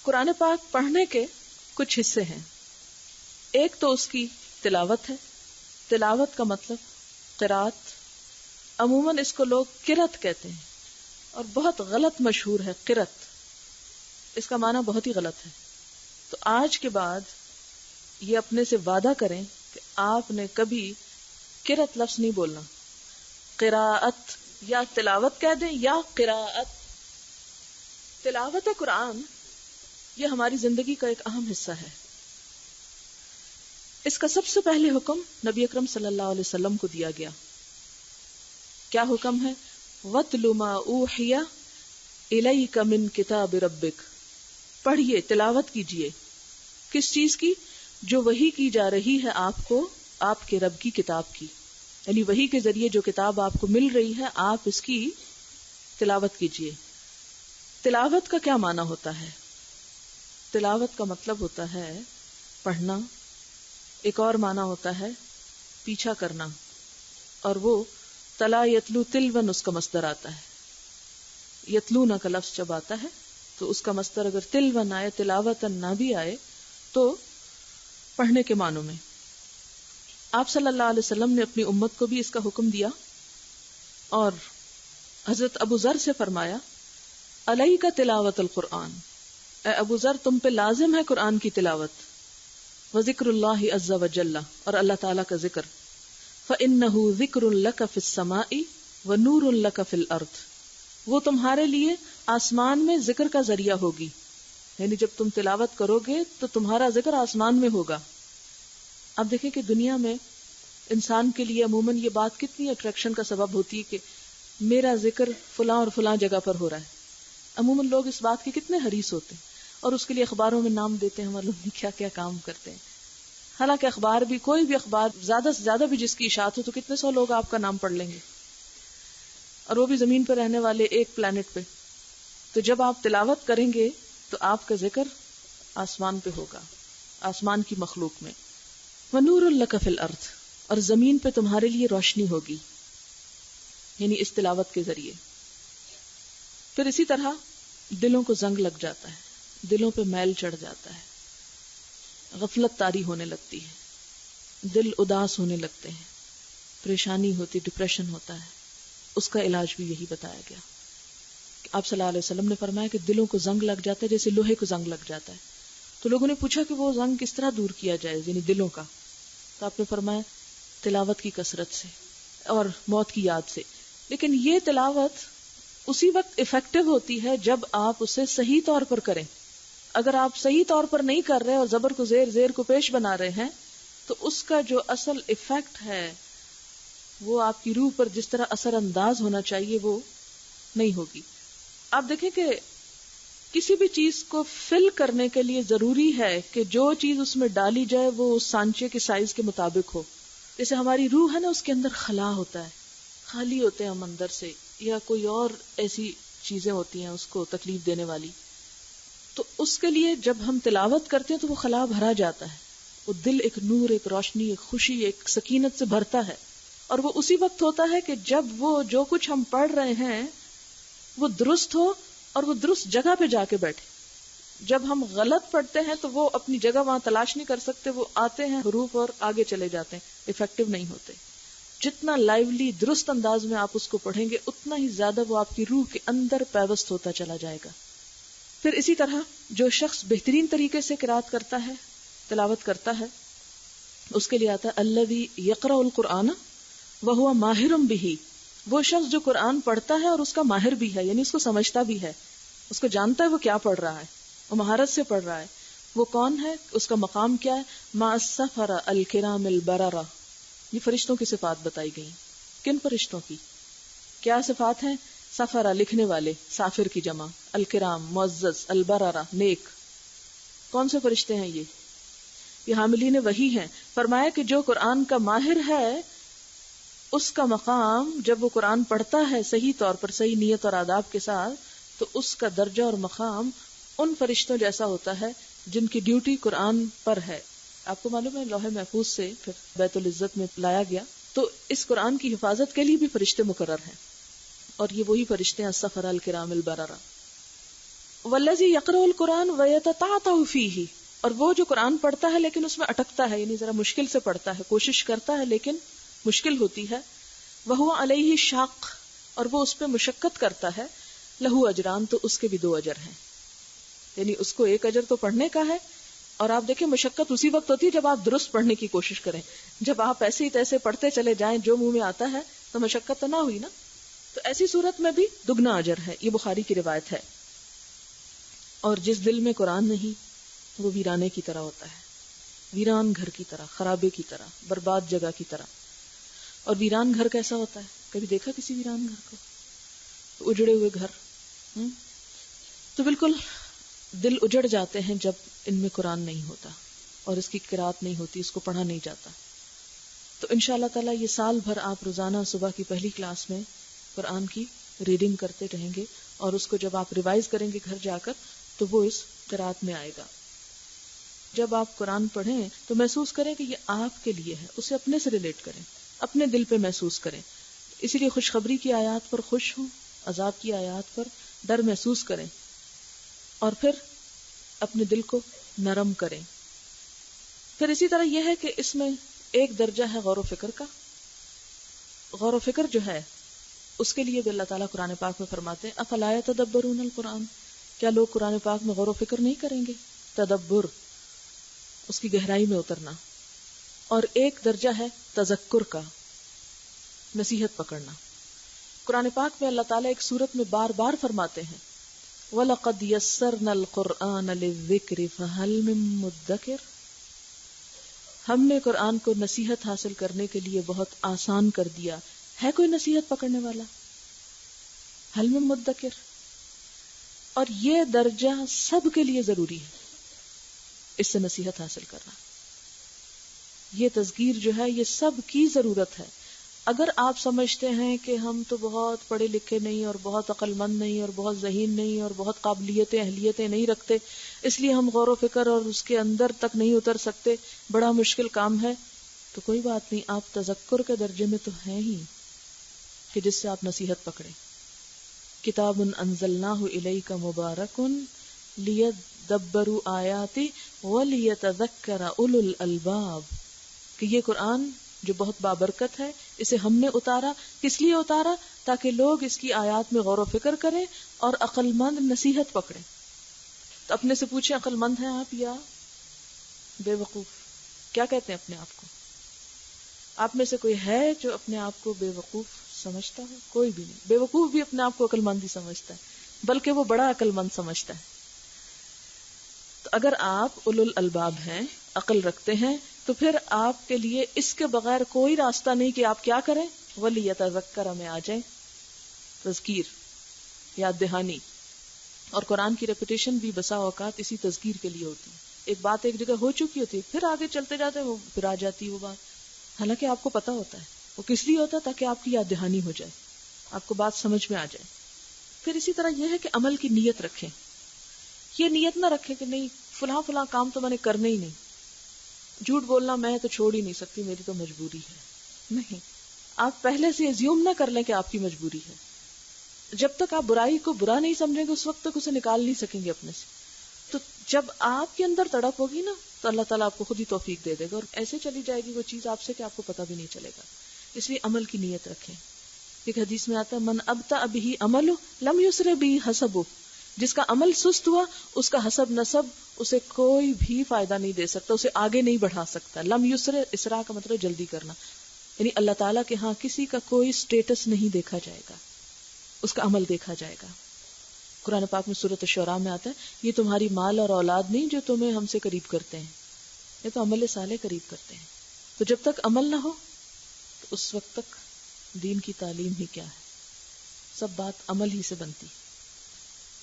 قرآن پاک پڑھنے کے کچھ حصے ہیں. ایک تو اس کی تلاوت ہے. تلاوت کا مطلب قرات. عموماً اس کو لوگ قرت کہتے ہیں اور بہت غلط مشہور ہے قرت. اس کا معنی بہت ہی غلط ہے. تو آج کے بعد یہ اپنے سے وعدہ کریں کہ آپ نے کبھی قرت لفظ نہیں بولنا. قراءت یا تلاوت کہہ دیں یا قراءت. تلاوت قرآن یہ ہماری زندگی کا ایک اہم حصہ ہے. اس کا سب سے پہلے حکم نبی اکرم صلی اللہ علیہ وسلم کو دیا گیا. کیا حکم ہے؟ وَاتْلُ مَا أُوحِيَ إِلَيْكَ مِن كِتَابِ رَبِّكَ. پڑھیے، تلاوت کیجیے. کس چیز کی؟ جو وحی کی جا رہی ہے آپ کو آپ کے رب کی کتاب کی. یعنی وحی کے ذریعے جو کتاب آپ کو مل رہی ہے آپ اس کی تلاوت کیجیے. تلاوت کا کیا معنی ہوتا ہے؟ تلاوت کا مطلب ہوتا ہے پڑھنا. ایک اور معنی ہوتا ہے پیچھا کرنا، اور وہ تلا یتلو تلون اس کا مصدر آتا ہے. یتلونا کا لفظ جب آتا ہے تو اس کا مصدر اگر تلون آئے تلاوتن نہ بھی آئے تو پڑھنے کے معنوں میں. آپ صلی اللہ علیہ وسلم نے اپنی امت کو بھی اس کا حکم دیا اور حضرت ابو ذر سے فرمایا علیک تلاوت القرآن. اے ابو ذر تم پہ لازم ہے قرآن کی تلاوت. وذکر اللہ عز وجل اور اللہ تعالیٰ کا ذکر. فإنہ ذکر لک فی السماء ونور لک فی الارض. وہ تمہارے لیے آسمان میں ذکر کا ذریعہ ہوگی. یعنی جب تم تلاوت کرو گے تو تمہارا ذکر آسمان میں ہوگا. اب دیکھیں کہ دنیا میں انسان کے لیے عموماً یہ بات کتنی اٹریکشن کا سبب ہوتی ہے کہ میرا ذکر فلاں اور فلاں جگہ پر ہو رہا ہے. عموماً لوگ اس بات کے کتنے حریص ہوتے ہیں اور اس کے لیے اخباروں میں نام دیتے ہیں معلوم نہیں کیا کیا کام کرتے ہیں. حالانکہ اخبار بھی کوئی بھی اخبار زیادہ سے زیادہ بھی جس کی اشاعت ہو تو کتنے سو لوگ آپ کا نام پڑھ لیں گے، اور وہ بھی زمین پہ رہنے والے ایک پلانٹ پہ. تو جب آپ تلاوت کریں گے تو آپ کا ذکر آسمان پہ ہوگا، آسمان کی مخلوق میں. وَنُورٌ لَكَ فِي الْأَرْضِ اور زمین پہ تمہارے لیے روشنی ہوگی، یعنی اس تلاوت کے ذریعے. پھر اسی طرح دلوں کو زنگ لگ جاتا ہے، دلوں پہ میل چڑھ جاتا ہے، غفلت طاری ہونے لگتی ہے، دل اداس ہونے لگتے ہیں، پریشانی ہوتی، ڈپریشن ہوتا ہے. اس کا علاج بھی یہی بتایا گیا. آپ صلی اللہ علیہ وسلم نے فرمایا کہ دلوں کو زنگ لگ جاتا ہے جیسے لوہے کو زنگ لگ جاتا ہے. تو لوگوں نے پوچھا کہ وہ زنگ کس طرح دور کیا جائے، یعنی دلوں کا. تو آپ نے فرمایا تلاوت کی کثرت سے اور موت کی یاد سے. لیکن یہ تلاوت اسی وقت افیکٹو ہوتی ہے جب آپ اسے صحیح طور پر کریں. اگر آپ صحیح طور پر نہیں کر رہے اور زبر کو زیر، زیر کو پیش بنا رہے ہیں تو اس کا جو اصل افیکٹ ہے وہ آپ کی روح پر جس طرح اثر انداز ہونا چاہیے وہ نہیں ہوگی. آپ دیکھیں کہ کسی بھی چیز کو فل کرنے کے لیے ضروری ہے کہ جو چیز اس میں ڈالی جائے وہ اس سانچے کے سائز کے مطابق ہو. جیسے ہماری روح ہے نا، اس کے اندر خلا ہوتا ہے، خالی ہوتے ہیں ہم اندر سے، یا کوئی اور ایسی چیزیں ہوتی ہیں اس کو تکلیف دینے والی. تو اس کے لیے جب ہم تلاوت کرتے ہیں تو وہ خلا بھرا جاتا ہے، وہ دل ایک نور، ایک روشنی، ایک خوشی، ایک سکینت سے بھرتا ہے. اور وہ اسی وقت ہوتا ہے کہ جب وہ جو کچھ ہم پڑھ رہے ہیں وہ درست ہو اور وہ درست جگہ پہ جا کے بیٹھے. جب ہم غلط پڑھتے ہیں تو وہ اپنی جگہ وہاں تلاش نہیں کر سکتے، وہ آتے ہیں حروف اور آگے چلے جاتے ہیں، افیکٹو نہیں ہوتے. جتنا لائیولی درست انداز میں آپ اس کو پڑھیں گے اتنا ہی زیادہ وہ آپ کی روح کے اندر پیوست ہوتا چلا جائے گا. پھر اسی طرح جو شخص بہترین طریقے سے قرات کرتا ہے، تلاوت کرتا ہے، اس کے لیے آتا ہے الذی یقرأ القرآن وہو ماہر بہ. وہ شخص جو قرآن پڑھتا ہے اور اس کا ماہر بھی ہے، یعنی اس کو سمجھتا بھی ہے، اس کو جانتا ہے وہ کیا پڑھ رہا ہے، وہ مہارت سے پڑھ رہا ہے. وہ کون ہے؟ اس کا مقام کیا ہے؟ مع السفرہ الکرام البررہ. یہ فرشتوں کی صفات بتائی گئی. کن فرشتوں کی؟ کیا صفات ہیں؟ سفرہ لکھنے والے، سافر کی جمع، الکرام معزز، البررہ نیک. کون سے فرشتے ہیں یہ حاملین وحی ہیں. فرمایا کہ جو قرآن کا ماہر ہے اس کا مقام جب وہ قرآن پڑھتا ہے صحیح طور پر، صحیح نیت اور آداب کے ساتھ، تو اس کا درجہ اور مقام ان فرشتوں جیسا ہوتا ہے جن کی ڈیوٹی قرآن پر ہے. آپ کو معلوم ہے لوح محفوظ سے پھر بیت العزت میں لایا گیا، تو اس قرآن کی حفاظت کے لیے بھی فرشتے مقرر ہیں، اور یہ وہی فرشتے ہیں السفرہ الکرام البررہ. والذی یقرأ القرآن ویتتعتع فیہ، اور وہ جو قرآن پڑھتا ہے لیکن اس میں اٹکتا ہے، یعنی ذرا مشکل سے پڑھتا ہے، کوشش کرتا ہے لیکن مشکل ہوتی ہے، وہو علیہ شاق، اور وہ اس پہ مشقت کرتا ہے، لہو اجران، تو اس کے بھی 2 اجر ہیں، یعنی اس کو 1 اجر تو پڑھنے کا ہے، اور آپ دیکھیں مشقت اسی وقت ہوتی ہے جب آپ درست پڑھنے کی کوشش کریں، جب آپ ایسے ہی تیسے پڑھتے چلے جائیں جو منہ میں آتا ہے تو مشقت تو نہ ہوئی نا، تو ایسی صورت میں بھی 2 اجر ہے، یہ بخاری کی روایت ہے۔ اور جس دل میں قرآن نہیں وہ ویرانے کی طرح ہوتا ہے، ویران گھر کی طرح، خرابے کی طرح، برباد جگہ کی طرح۔ اور ویران گھر کیسا ہوتا ہے؟ کبھی دیکھا کسی ویران گھر کو؟ اجڑے ہوئے گھر، تو بالکل دل اجڑ جاتے ہیں جب ان میں قرآن نہیں ہوتا اور اس کی قرات نہیں ہوتی، اس کو پڑھا نہیں جاتا۔ تو انشاءاللہ تعالی یہ سال بھر آپ روزانہ صبح کی پہلی کلاس میں قرآن کی ریڈنگ کرتے رہیں گے، اور اس کو جب آپ ریوائز کریں گے گھر جا کر تو وہ اس قرات میں آئے گا۔ جب آپ قرآن پڑھیں تو محسوس کریں کہ یہ آپ کے لیے ہے، اسے اپنے سے ریلیٹ کریں، اپنے دل پہ محسوس کریں، اسی لیے خوشخبری کی آیات پر خوش ہوں، عذاب کی آیات پر ڈر محسوس کریں، اور پھر اپنے دل کو نرم کریں۔ پھر اسی طرح یہ ہے کہ اس میں ایک درجہ ہے غور و فکر کا۔ غور و فکر جو ہے اس کے لیے بھی اللہ تعالیٰ قرآن پاک میں فرماتے ہیں افلا یتدبرون القرآن، کیا لوگ قرآن پاک میں غور و فکر نہیں کریں گے؟ تدبر، اس کی گہرائی میں اترنا۔ اور ایک درجہ ہے تذکر کا، نصیحت پکڑنا۔ قرآن پاک میں اللہ تعالیٰ ایک سورت میں بار بار فرماتے ہیں وَلَقَدْ يَسَّرْنَا الْقُرْآنَ لِلذِّكْرِ فَهَلْ مِن مُدَّكِرٍ، ہم نے قرآن کو نصیحت حاصل کرنے کے لیے بہت آسان کر دیا، ہے کوئی نصیحت پکڑنے والا؟ حل من مدکر۔ اور یہ درجہ سب کے لیے ضروری ہے، اس سے نصیحت حاصل کرنا، یہ تذکیر جو ہے یہ سب کی ضرورت ہے۔ اگر آپ سمجھتے ہیں کہ ہم تو بہت پڑھے لکھے نہیں اور بہت عقل مند نہیں اور بہت ذہین نہیں اور بہت قابلیتیں اہلیتیں نہیں رکھتے، اس لیے ہم غور و فکر اور اس کے اندر تک نہیں اتر سکتے، بڑا مشکل کام ہے، تو کوئی بات نہیں، آپ تذکر کے درجے میں تو ہیں ہی کہ جس سے آپ نصیحت پکڑیں۔ کتاب انزلناہ الیک مبارک لیدبروا آیاتہ ولیتذکر اولو الالباب، کہ یہ قرآن جو بہت بابرکت ہے، اسے ہم نے اتارا، کس لیے اتارا؟ تاکہ لوگ اس کی آیات میں غور و فکر کریں اور عقل مند نصیحت پکڑیں۔ تو اپنے سے پوچھیں عقل مند ہیں آپ یا بے وقوف؟ کیا کہتے ہیں اپنے آپ کو؟ آپ میں سے کوئی ہے جو اپنے آپ کو بے وقوف سمجھتا ہے؟ کوئی بھی نہیں۔ بے وقوف بھی اپنے آپ کو عقل مند ہی سمجھتا ہے، بلکہ وہ بڑا عقل مند سمجھتا ہے۔ تو اگر آپ اولو الالباب ہیں، عقل رکھتے ہیں، تو پھر آپ کے لیے اس کے بغیر کوئی راستہ نہیں کہ آپ کیا کریں، وَلِيَتَذَكَّرَ میں آ جائیں، تذکیر، یاد دہانی۔ اور قرآن کی ریپیٹیشن بھی بسا اوقات اسی تذکیر کے لیے ہوتی ہے۔ ایک بات ایک جگہ ہو چکی ہوتی ہے، پھر آگے چلتے جاتے ہیں، وہ پھر آ جاتی ہے وہ بات، حالانکہ آپ کو پتا ہوتا ہے وہ کس لیے ہوتا ہے، تاکہ آپ کی یاد دہانی ہو جائے، آپ کو بات سمجھ میں آ جائے۔ پھر اسی طرح یہ ہے کہ عمل کی نیت رکھیں، یہ نیت نہ رکھیں کہ نہیں فلاں فلاں کام تو میں نے کرنے ہی نہیں، جھوٹ بولنا میں تو چھوڑ ہی نہیں سکتی، میری تو مجبوری ہے۔ نہیں، آپ پہلے سے ایزیوم نہ کر لیں کہ آپ کی مجبوری ہے۔ جب تک آپ برائی کو برا نہیں سمجھیں گے اس وقت تک اسے نکال نہیں سکیں گے اپنے سے۔ تو جب آپ کے اندر تڑپ ہوگی نا تو اللہ تعالیٰ آپ کو خود ہی توفیق دے دے گا، اور ایسے چلی جائے گی وہ چیز آپ سے کہ آپ کو پتہ بھی نہیں چلے گا۔ اس لیے عمل کی نیت رکھیں۔ ایک حدیث میں آتا ہے من ابطأ بہ عملہ لم یسرع بہ حسبہ، جس کا عمل سست ہوا اس کا حسب نسب اسے کوئی بھی فائدہ نہیں دے سکتا، اسے آگے نہیں بڑھا سکتا۔ لم یسرع، اسراء کا مطلب جلدی کرنا، یعنی اللہ تعالیٰ کے ہاں کسی کا کوئی سٹیٹس نہیں دیکھا جائے گا، اس کا عمل دیکھا جائے گا۔ قرآن پاک میں سورۃ الشعراء میں آتا ہے یہ تمہاری مال اور اولاد نہیں جو تمہیں ہم سے قریب کرتے ہیں، یہ تو عمل صالح قریب کرتے ہیں۔ تو جب تک عمل نہ ہو تو اس وقت تک دین کی تعلیم ہی کیا ہے، سب بات عمل ہی سے بنتی۔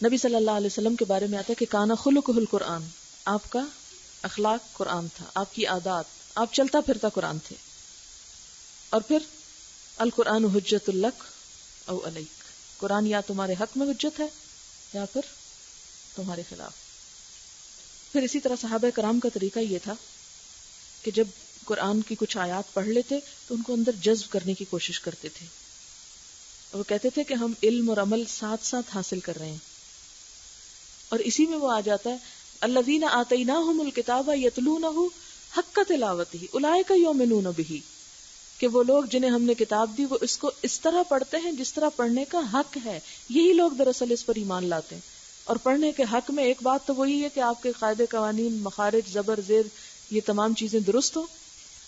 نبی صلی اللہ علیہ وسلم کے بارے میں آتا ہے کہ کانا خلقہ القرآن، آپ کا اخلاق قرآن تھا، آپ کی عادات، آپ چلتا پھرتا قرآن تھے۔ اور پھر القرآن حجت لک او علیک، قرآن یا تمہارے حق میں حجت ہے یا پھر تمہارے خلاف۔ پھر اسی طرح صحابہ کرام کا طریقہ یہ تھا کہ جب قرآن کی کچھ آیات پڑھ لیتے تو ان کو اندر جذب کرنے کی کوشش کرتے تھے، اور وہ کہتے تھے کہ ہم علم اور عمل ساتھ ساتھ حاصل کر رہے ہیں۔ اور اسی میں وہ آ جاتا ہے الذین آتیناہم الکتاب یتلونہ حق تلاوتہ اولئک یؤمنون بہ، کہ وہ لوگ جنہیں ہم نے کتاب دی وہ اس کو اس طرح پڑھتے ہیں جس طرح پڑھنے کا حق ہے. یہی لوگ دراصل اس پر ایمان لاتے ہیں. اور پڑھنے کے حق میں ایک بات تو وہی ہے کہ آپ کے قاعدے قوانین، مخارج، زبر، زیر، یہ تمام چیزیں درست ہو،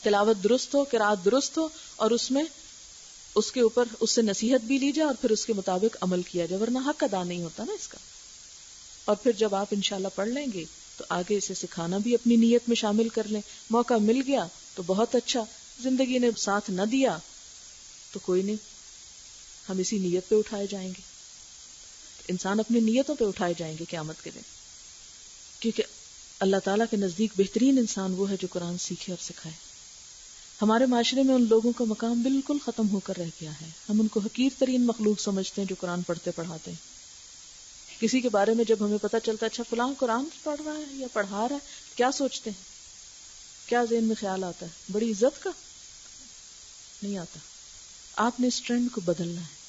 تلاوت درست ہو، قرات درست ہو، اور اس میں اس کے اوپر اس سے نصیحت بھی لی جائے اور پھر اس کے مطابق عمل کیا جائے، ورنہ حق ادا نہیں ہوتا نا اس کا. اور پھر جب آپ انشاءاللہ پڑھ لیں گے تو آگے اسے سکھانا بھی اپنی نیت میں شامل کر لیں. موقع مل گیا تو بہت اچھا، زندگی نے ساتھ نہ دیا تو کوئی نہیں، ہم اسی نیت پہ اٹھائے جائیں گے. انسان اپنی نیتوں پہ اٹھائے جائیں گے قیامت کے دن، کیونکہ اللہ تعالیٰ کے نزدیک بہترین انسان وہ ہے جو قرآن سیکھے اور سکھائے. ہمارے معاشرے میں ان لوگوں کا مقام بالکل ختم ہو کر رہ گیا ہے. ہم ان کو حقیر ترین مخلوق سمجھتے ہیں جو قرآن پڑھتے پڑھاتے ہیں. کسی کے بارے میں جب ہمیں پتہ چلتا ہے اچھا فلاں قرآن پڑھ رہا ہے یا پڑھا رہا ہے، کیا سوچتے ہیں؟ کیا ذہن میں خیال آتا ہے؟ بڑی عزت کا نہیں آتا. آپ نے اس ٹرینڈ کو بدلنا ہے.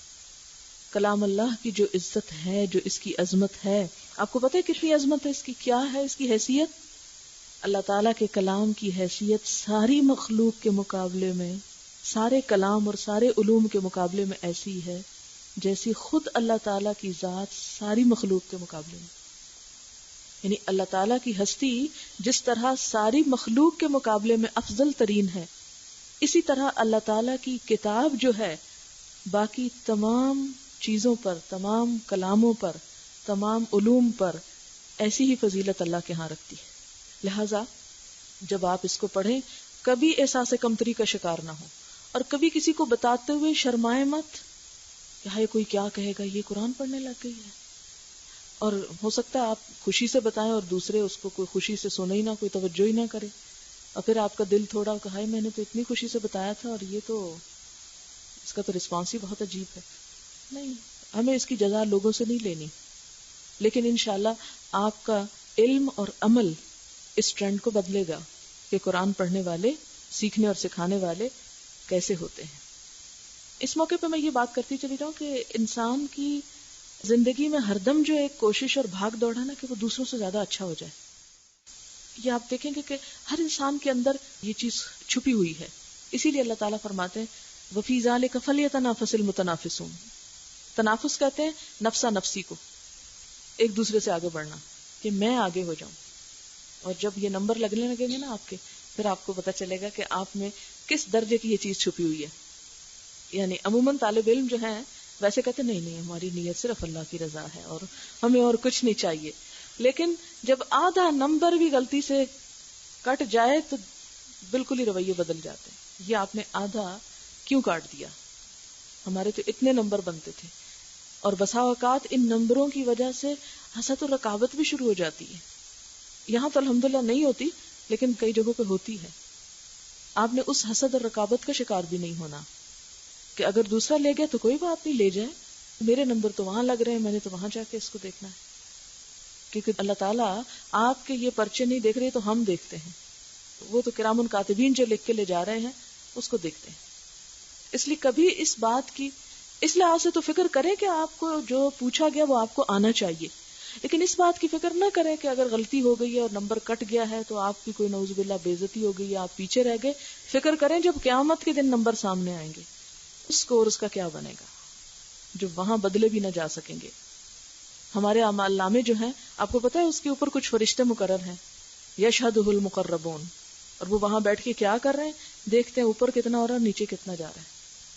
کلام اللہ کی جو عزت ہے، جو اس کی عظمت ہے، آپ کو پتہ ہے کتنی عظمت ہے اس کی، کیا ہے اس کی حیثیت؟ اللہ تعالیٰ کے کلام کی حیثیت ساری مخلوق کے مقابلے میں، سارے کلام اور سارے علوم کے مقابلے میں ایسی ہے جیسی خود اللہ تعالیٰ کی ذات ساری مخلوق کے مقابلے میں. یعنی اللہ تعالیٰ کی ہستی جس طرح ساری مخلوق کے مقابلے میں افضل ترین ہے، اسی طرح اللہ تعالیٰ کی کتاب جو ہے باقی تمام چیزوں پر، تمام کلاموں پر، تمام علوم پر ایسی ہی فضیلت اللہ کے ہاں رکھتی ہے. لہذا جب آپ اس کو پڑھیں کبھی احساس کمتری کا شکار نہ ہو، اور کبھی کسی کو بتاتے ہوئے شرمائے مت کہ ہائے کوئی کیا کہے گا، یہ قرآن پڑھنے لگ گئی ہے. اور ہو سکتا ہے آپ خوشی سے بتائیں اور دوسرے اس کو کوئی خوشی سے سنے ہی نہ، کوئی توجہ ہی نہ کرے، اور پھر آپ کا دل تھوڑا کہ ہائے میں نے تو اتنی خوشی سے بتایا تھا اور یہ تو اس کا تو رسپانس ہی بہت عجیب ہے. نہیں، ہمیں اس کی جزا لوگوں سے نہیں لینی، لیکن انشاءاللہ آپ کا علم اور عمل اس ٹرینڈ کو بدلے گا کہ قرآن پڑھنے والے، سیکھنے اور سکھانے والے کیسے ہوتے ہیں. اس موقع پہ میں یہ بات کرتی چلی جاؤں کہ انسان کی زندگی میں ہر دم جو ایک کوشش اور بھاگ دوڑ ہے نا کہ وہ دوسروں سے زیادہ اچھا ہو جائے. یہ آپ دیکھیں گے کہ ہر انسان کے اندر یہ چیز چھپی ہوئی ہے. اسی لیے اللہ تعالیٰ فرماتے ہیں وَفِي ذَلِكَ فَلْيَتَنَافَسِ الْمُتَنَافِسُونَ. تنافس کہتے ہیں نفسا نفسی کو، ایک دوسرے سے آگے بڑھنا کہ میں آگے ہو جاؤں. اور جب یہ نمبر لگنے لگیں گے نا آپ کے، پھر آپ کو پتہ چلے گا کہ آپ میں کس درجے کی یہ چیز چھپی ہوئی ہے. یعنی عموماً طالب علم جو ہیں ویسے کہتے نہیں ہماری نیت صرف اللہ کی رضا ہے اور ہمیں اور کچھ نہیں چاہیے. لیکن جب آدھا نمبر بھی غلطی سے کٹ جائے تو بالکل ہی رویے بدل جاتے ہیں. یہ آپ نے آدھا کیوں کاٹ دیا؟ ہمارے تو اتنے نمبر بنتے تھے. اور بسا اوقات ان نمبروں کی وجہ سے حسد و رکابت بھی شروع ہو جاتی ہے. یہاں تو الحمدللہ نہیں ہوتی، لیکن کئی جگہوں پہ ہوتی ہے. آپ نے اس حسد اور رکابت کا شکار بھی نہیں ہونا کہ اگر دوسرا لے گیا تو کوئی بات نہیں، لے جائے، میرے نمبر تو وہاں لگ رہے ہیں، میں نے تو وہاں جا کے اس کو دیکھنا ہے. کیونکہ اللہ تعالیٰ آپ کے یہ پرچے نہیں دیکھ رہے تو ہم دیکھتے ہیں. وہ تو کرام کاتبین جو لکھ کے لے جا رہے ہیں اس کو دیکھتے ہیں. اس لیے کبھی اس بات کی اس لحاظ سے تو فکر کریں کہ آپ کو جو پوچھا گیا وہ آپ کو آنا چاہیے، لیکن اس بات کی فکر نہ کریں کہ اگر غلطی ہو گئی ہے اور نمبر کٹ گیا ہے تو آپ کی کوئی نعوذ باللہ بے عزتی ہو گئی ہے، آپ پیچھے رہ گئے. فکر کریں جب قیامت کے دن نمبر سامنے آئیں گے اسکور اس کا کیا بنے گا، جو وہاں بدلے بھی نہ جا سکیں گے. ہمارے اعمال نامے جو ہیں آپ کو پتہ ہے اس کے اوپر کچھ فرشتے مقرر ہیں، یشہدہ المقربون، اور وہ وہاں بیٹھ کے کیا کر رہے ہیں؟ دیکھتے ہیں اوپر کتنا ہو رہا ہے، نیچے کتنا جا رہا ہے،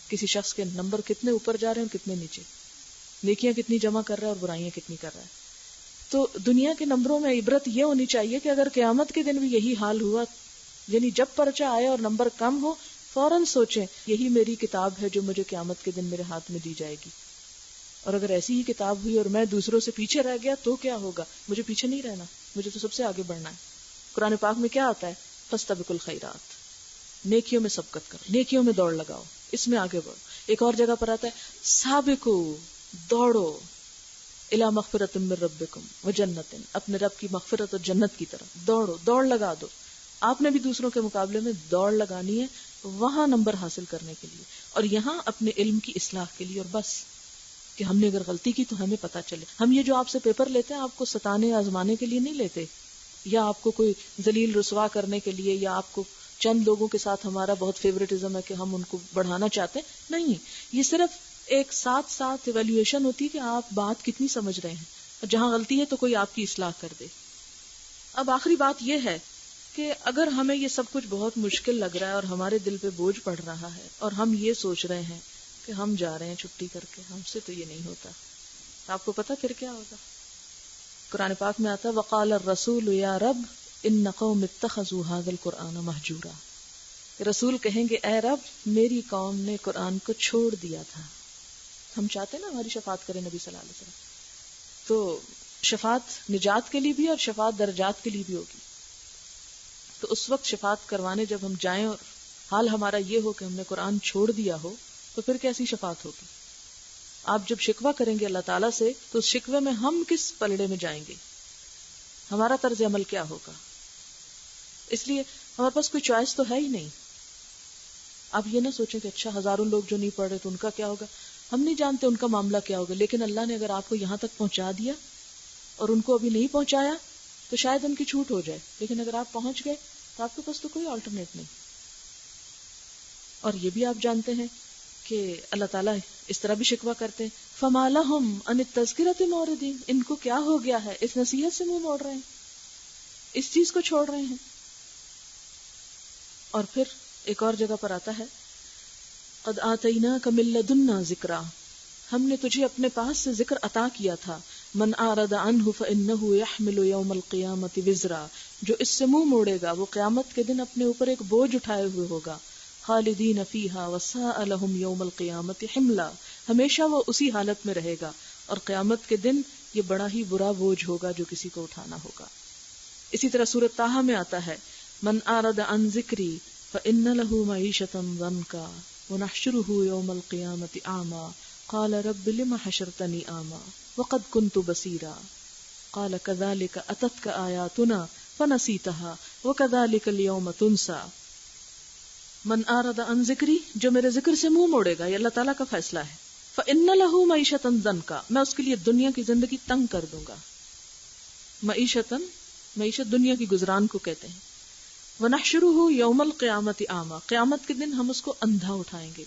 کسی شخص کے نمبر کتنے اوپر جا رہے ہیں اور کتنے نیچے، نیکیاں کتنی جمع کر رہا ہے اور برائیاں کتنی کر رہا ہے. تو دنیا کے نمبروں میں عبرت یہ ہونی چاہیے کہ اگر قیامت کے دن بھی یہی حال ہوا، یعنی جب پرچہ آئے اور نمبر کم ہو، فوراً سوچیں یہی میری کتاب ہے جو مجھے قیامت کے دن میرے ہاتھ میں دی جائے گی. اور اگر ایسی ہی کتاب ہوئی اور میں دوسروں سے پیچھے رہ گیا تو کیا ہوگا؟ مجھے پیچھے نہیں رہنا، مجھے تو سب سے آگے بڑھنا ہے. قرآن پاک میں کیا آتا ہے؟ فاستبقوا الخیرات، نیکیوں میں سبقت کرو، نیکیوں میں دوڑ لگاؤ، اس میں آگے بڑھو. ایک اور جگہ پر آتا ہے سابقوا، دوڑو، الی مغفرۃ من ربکم وجنۃ، اپنے رب کی مغفرت اور جنت کی طرف دوڑو، دوڑ لگا دو. آپ نے بھی دوسروں کے مقابلے میں دوڑ لگانی ہے وہاں نمبر حاصل کرنے کے لیے، اور یہاں اپنے علم کی اصلاح کے لیے، اور بس. کہ ہم نے اگر غلطی کی تو ہمیں پتا چلے. ہم یہ جو آپ سے پیپر لیتے ہیں آپ کو ستانے آزمانے کے لیے نہیں لیتے, یا آپ کو کوئی ذلیل رسوا کرنے کے لیے, یا آپ کو چند لوگوں کے ساتھ ہمارا بہت فیوریٹزم ہے کہ ہم ان کو بڑھانا چاہتے ہیں. نہیں, یہ صرف ایک ساتھ ایویلویشن ہوتی ہے کہ آپ بات کتنی سمجھ رہے ہیں, اور جہاں غلطی ہے تو کوئی آپ کی اصلاح کر دے. اب آخری بات یہ ہے کہ اگر ہمیں یہ سب کچھ بہت مشکل لگ رہا ہے اور ہمارے دل پہ بوجھ پڑ رہا ہے, اور ہم یہ سوچ رہے ہیں کہ ہم جا رہے ہیں چھٹی کر کے, ہم سے تو یہ نہیں ہوتا, آپ کو پتا پھر کیا ہوگا؟ قرآن پاک میں آتا ہے وقال الرسول یا رب ان قوم اتخذوا هذا القرآن مہجورا. رسول کہیں گے اے رب میری قوم نے قرآن کو چھوڑ دیا تھا. ہم چاہتے ہیں نا ہماری شفاعت کرے نبی صلی اللہ علیہ وسلم, تو شفاعت نجات کے لیے بھی اور شفاعت درجات کے لیے بھی ہوگی. تو اس وقت شفاعت کروانے جب ہم جائیں اور حال ہمارا یہ ہو کہ ہم نے قرآن چھوڑ دیا ہو, تو پھر کیسی شفاعت ہوگی؟ آپ جب شکوہ کریں گے اللہ تعالیٰ سے تو اس شکوے میں ہم کس پلڑے میں جائیں گے, ہمارا طرز عمل کیا ہوگا؟ اس لیے ہمارے پاس کوئی چوائس تو ہے ہی نہیں. آپ یہ نہ سوچیں کہ اچھا ہزاروں لوگ جو نہیں پڑھ رہے تو ان کا کیا ہوگا, ہم نہیں جانتے ان کا معاملہ کیا ہوگا, لیکن اللہ نے اگر آپ کو یہاں تک پہنچا دیا اور ان کو ابھی نہیں پہنچایا تو شاید ان کی چھوٹ ہو جائے, لیکن اگر آپ پہنچ گئے تو آپ کے پاس تو کوئی آلٹرنیٹ نہیں. اور یہ بھی آپ جانتے ہیں کہ اللہ تعالیٰ اس طرح بھی شکوہ کرتے ہیں فَمَا لَهُمْ عَنِ التَّذْكِرَةِ مُعْرِضِينَ, ان کو کیا ہو گیا ہے, اس نصیحت سے منہ موڑ رہے ہیں, اس چیز کو چھوڑ رہے ہیں. اور پھر ایک اور جگہ پر آتا ہے قَدْ آتَيْنَاكَ مِن لَّدُنَّا ذِكْرًا, ہم نے تجھے اپنے پاس سے ذکر عطا کیا تھا. من اعرض عنہ فإنه يحمل يوم القیامة وزرا, جو اس سے منہ موڑے گا وہ قیامت کے دن اپنے اوپر ایک بوجھ اٹھائے ہوئے ہوگا. خالدین فیہا وساء لہم یوم القیامة حملا, ہمیشہ وہ اسی حالت میں رہے گا اور قیامت کے دن یہ بڑا ہی برا بوجھ ہوگا جو کسی کو اٹھانا ہوگا. اسی طرح سورۃ طٰہٰ میں آتا ہے من اعرض عن ذکری فإن له معیشة ضنکا ونحشره یوم القیامة اعمی قال رب لم حشرتنی اعمی وقد كنت بصیرا قال كذلك اتتك آیاتنا فنسیتها وكذلك اليوم تنسى. من اعرض عن ذکری, جو میرے ذکر سے منہ موڑے گا, یہ اللہ تعالیٰ کا فیصلہ ہے. فإن له معیشة ضنکا, میں اس کے لیے دنیا کی زندگی تنگ کر دوں گا. معیشت دنیا کی گزران کو کہتے ہیں. ونحشره یوم القیامة اعمی, قیامت کے دن ہم اس کو اندھا اٹھائیں گے.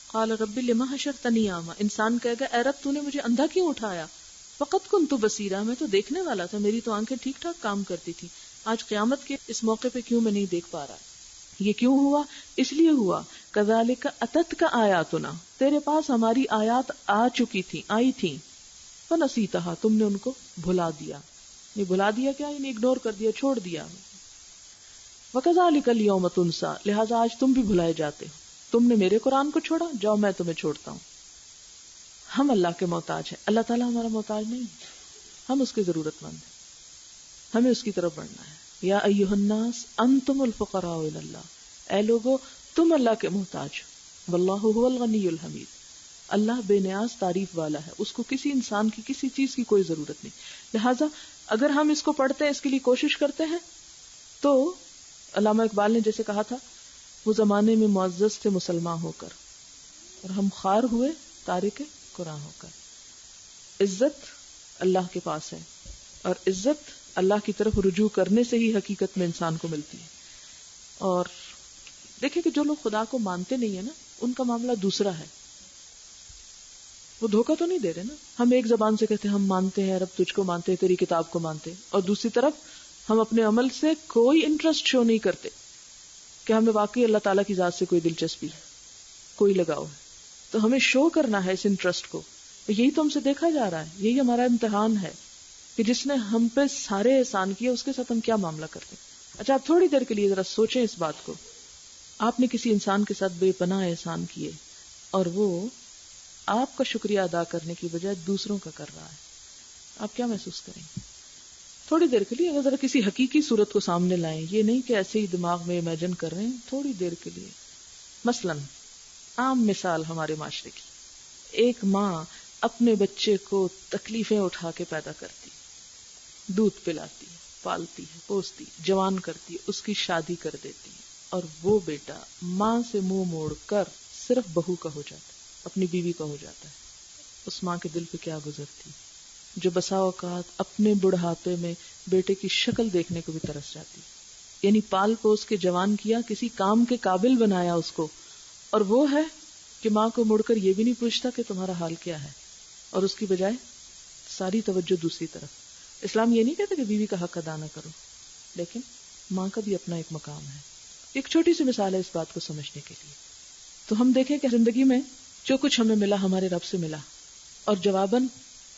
قال رب لما حشرتنی اعمی, انسان کہے گا اے رب تو نے مجھے اندھا کیوں اٹھایا. وقد كنت بصیرا, میں تو دیکھنے والا تھا, میری تو آنکھیں ٹھیک ٹھاک کام کرتی تھی, آج قیامت کے اس موقع پہ کیوں میں نہیں دیکھ پا رہا. یہ کیوں ہوا؟ اس لیے ہوا کذالک اتتک آیاتنا, تیرے پاس ہماری آیات آ چکی تھی, آئی تھی. فنسیتها, تم نے ان کو بھلا دیا. نہیں بھلا دیا کیا, یعنی اگنور کر دیا, چھوڑ دیا. وکذالک الیوم تنسی, لہذا آج تم بھی بھلائے جاتے ہو. تم نے میرے قرآن کو چھوڑا, جاؤ میں تمہیں چھوڑتا ہوں. ہم اللہ کے محتاج ہیں, اللہ تعالیٰ ہمارا محتاج نہیں, ہم اس کی ضرورت مند ہیں, ہمیں اس کی طرف بڑھنا ہے. یا ایھا الناس انتم الفقراء الی اللہ, اے لوگو تم اللہ کے محتاج ہو. واللہ هو الغنی الحمید, اللہ بے نیاز تعریف والا ہے, اس کو کسی انسان کی کسی چیز کی کوئی ضرورت نہیں. لہٰذا اگر ہم اس کو پڑھتے ہیں, اس کے لیے کوشش کرتے ہیں, تو علامہ اقبال نے جیسے کہا تھا وہ زمانے میں معزز تھے مسلمان ہو کر, اور ہم خوار ہوئے تارک قرآن ہو کر. عزت اللہ کے پاس ہے, اور عزت اللہ کی طرف رجوع کرنے سے ہی حقیقت میں انسان کو ملتی ہے. اور دیکھیں کہ جو لوگ خدا کو مانتے نہیں ہیں نا, ان کا معاملہ دوسرا ہے. وہ دھوکہ تو نہیں دے رہے نا. ہم ایک زبان سے کہتے ہیں ہم مانتے ہیں رب, تجھ کو مانتے ہیں, تیری کتاب کو مانتے ہیں, اور دوسری طرف ہم اپنے عمل سے کوئی انٹرسٹ شو نہیں کرتے کہ ہمیں واقعی اللہ تعالیٰ کی ذات سے کوئی دلچسپی ہے, کوئی لگاؤ ہے. تو ہمیں شو کرنا ہے اس انٹرسٹ کو. یہی تو ہم سے دیکھا جا رہا ہے, یہی ہمارا امتحان ہے کہ جس نے ہم پہ سارے احسان کیے اس کے ساتھ ہم کیا معاملہ کرتے ہیں. اچھا آپ تھوڑی دیر کے لیے ذرا سوچیں اس بات کو. آپ نے کسی انسان کے ساتھ بے پناہ احسان کیے اور وہ آپ کا شکریہ ادا کرنے کی بجائے دوسروں کا کر رہا ہے, آپ کیا محسوس کریں گے؟ تھوڑی دیر کے لیے اگر ذرا کسی حقیقی صورت کو سامنے لائیں, یہ نہیں کہ ایسے ہی دماغ میں امیجن کر رہے ہیں, تھوڑی دیر کے لیے. مثلاً عام مثال ہمارے معاشرے کی, ایک ماں اپنے بچے کو تکلیفیں اٹھا کے پیدا کرتی, دودھ پلاتی ہے, پالتی ہے, پوستی, جوان کرتی ہے, اس کی شادی کر دیتی ہے, اور وہ بیٹا ماں سے منہ موڑ کر صرف بہو کا ہو جاتا ہے, اپنی بیوی کا ہو جاتا ہے. اس ماں کے دل پہ کیا گزرتی جو بسا اوقات اپنے بڑھاپے میں بیٹے کی شکل دیکھنے کو بھی ترس جاتی. یعنی پال پوس کے جوان کیا، کسی کام کے قابل بنایا اس کو، اور وہ ہے کہ ماں کو مڑ کر یہ بھی نہیں پوچھتا کہ تمہارا حال کیا ہے، اور اس کی بجائے ساری توجہ دوسری طرف. اسلام یہ نہیں کہتا کہ بیوی کا حق ادا نہ کرو، لیکن ماں کا بھی اپنا ایک مقام ہے. ایک چھوٹی سی مثال ہے اس بات کو سمجھنے کے لیے. تو ہم دیکھیں کہ زندگی میں جو کچھ ہمیں ملا ہمارے رب سے ملا، اور جواباً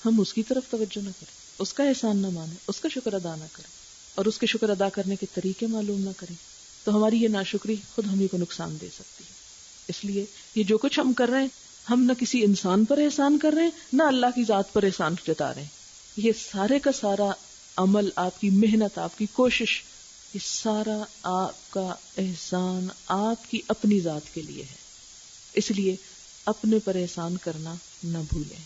ہم اس کی طرف توجہ نہ کریں، اس کا احسان نہ مانیں، اس کا شکر ادا نہ کریں، اور اس کے شکر ادا کرنے کے طریقے معلوم نہ کریں، تو ہماری یہ ناشکری خود ہمیں کو نقصان دے سکتی ہے. اس لیے یہ جو کچھ ہم کر رہے ہیں، ہم نہ کسی انسان پر احسان کر رہے ہیں، نہ اللہ کی ذات پر احسان جتا رہے ہیں. یہ سارے کا سارا عمل، آپ کی محنت، آپ کی کوشش، یہ سارا آپ کا احسان آپ کی اپنی ذات کے لیے ہے. اس لیے اپنے پر احسان کرنا نہ بھولیں.